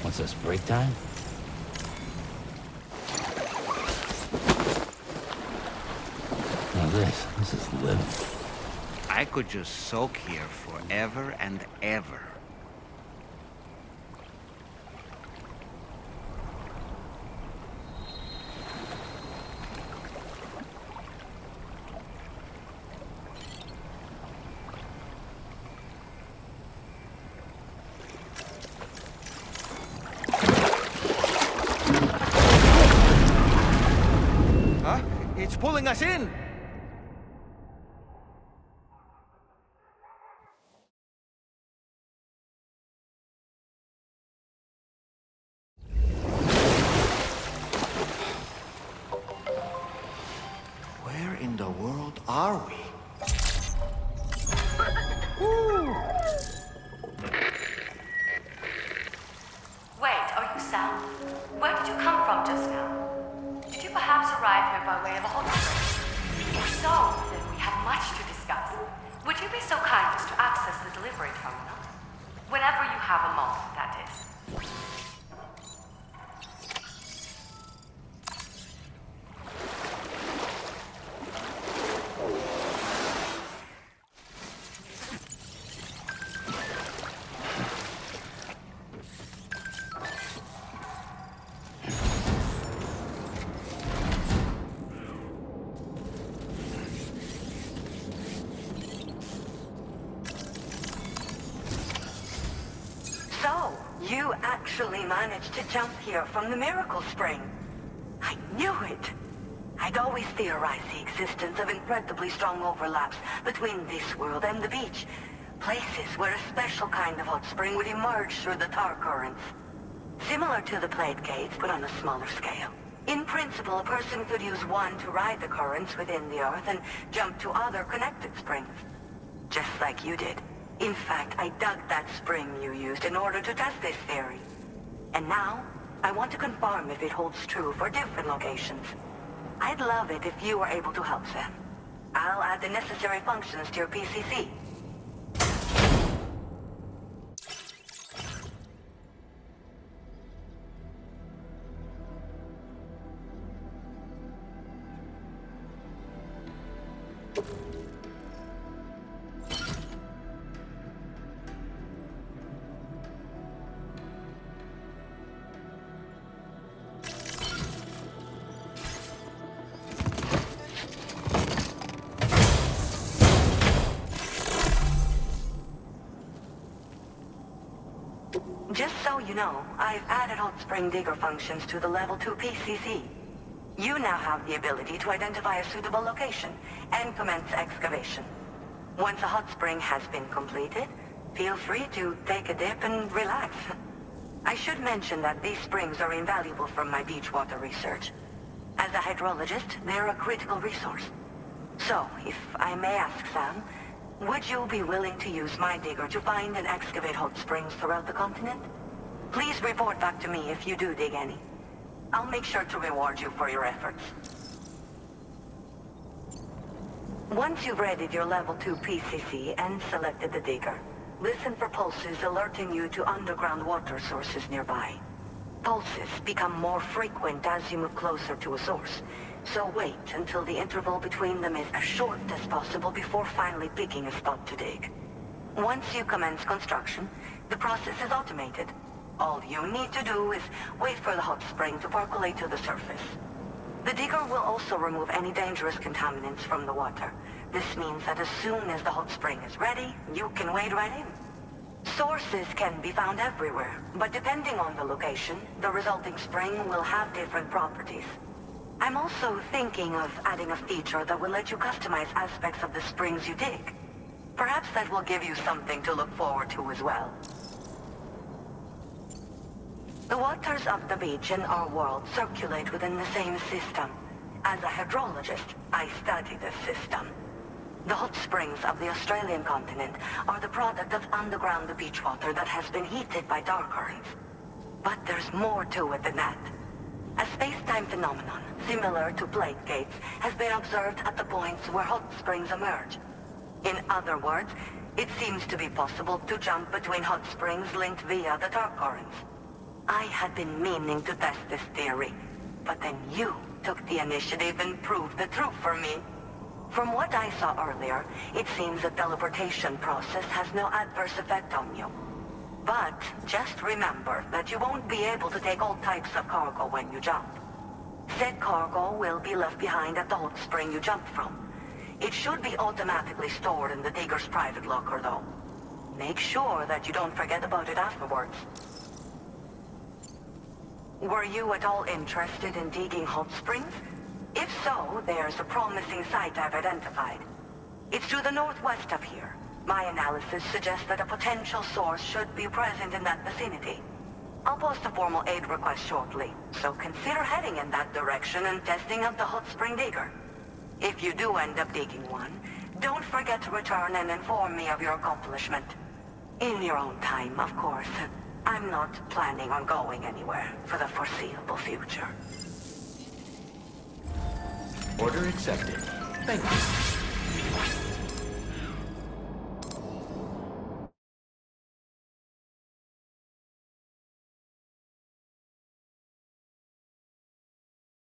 What's this, break time? Now this is living. I could just soak here forever and ever. Huh? It's pulling us in! Where in the world are we? Wait, are you Sam? Where did you come from just now? Did you perhaps arrive here by way of a hot spring? If so, then we have much to discuss. Would you be so kind as to access the delivery terminal? Whenever you have a moment, that is. So, you actually managed to jump here from the Miracle Spring. I knew it. I'd always theorized the existence of incredibly strong overlaps between this world and the beach. Places where a special kind of hot spring would emerge through the tar currents. Similar to the plate gates, but on a smaller scale. In principle, a person could use one to ride the currents within the Earth and jump to other connected springs. Just like you did. In fact, I dug that spring you used in order to test this theory. And now, I want to confirm if it holds true for different locations. I'd love it if you were able to help Sam. I'll add the necessary functions to your PCC. Just so you know, I've added hot spring digger functions to the level 2 PCC. You now have the ability to identify a suitable location and commence excavation. Once a hot spring has been completed, feel free to take a dip and relax. I should mention that these springs are invaluable from my beach water research. As a hydrologist, they're a critical resource. So, if I may ask, Sam, would you be willing to use my digger to find and excavate hot springs throughout the continent? Please report back to me if you do dig any. I'll make sure to reward you for your efforts. Once you've readied your level 2 PCC and selected the digger, listen for pulses alerting you to underground water sources nearby. Pulses become more frequent as you move closer to a source, so wait until the interval between them is as short as possible before finally picking a spot to dig. Once you commence construction, the process is automated. All you need to do is wait for the hot spring to percolate to the surface. The digger will also remove any dangerous contaminants from the water. This means that as soon as the hot spring is ready, you can wade right in. Sources can be found everywhere, but depending on the location, the resulting spring will have different properties. I'm also thinking of adding a feature that will let you customize aspects of the springs you dig. Perhaps that will give you something to look forward to as well. The waters of the beach in our world circulate within the same system. As a hydrologist, I study this system. The hot springs of the Australian continent are the product of underground beach water that has been heated by dark currents. But there's more to it than that. A space-time phenomenon, similar to plate gates, has been observed at the points where hot springs emerge. In other words, it seems to be possible to jump between hot springs linked via the dark currents. I had been meaning to test this theory, but then you took the initiative and proved the truth for me. From what I saw earlier, it seems the teleportation process has no adverse effect on you. But just remember that you won't be able to take all types of cargo when you jump. Said cargo will be left behind at the hot spring you jumped from. It should be automatically stored in the digger's private locker, though. Make sure that you don't forget about it afterwards. Were you at all interested in digging hot springs? If so, there's a promising site I've identified. It's to the northwest of here. My analysis suggests that a potential source should be present in that vicinity. I'll post a formal aid request shortly, so consider heading in that direction and testing out the hot spring digger. If you do end up digging one, don't forget to return and inform me of your accomplishment. In your own time, of course. I'm not planning on going anywhere for the foreseeable future. Order accepted. Thank you.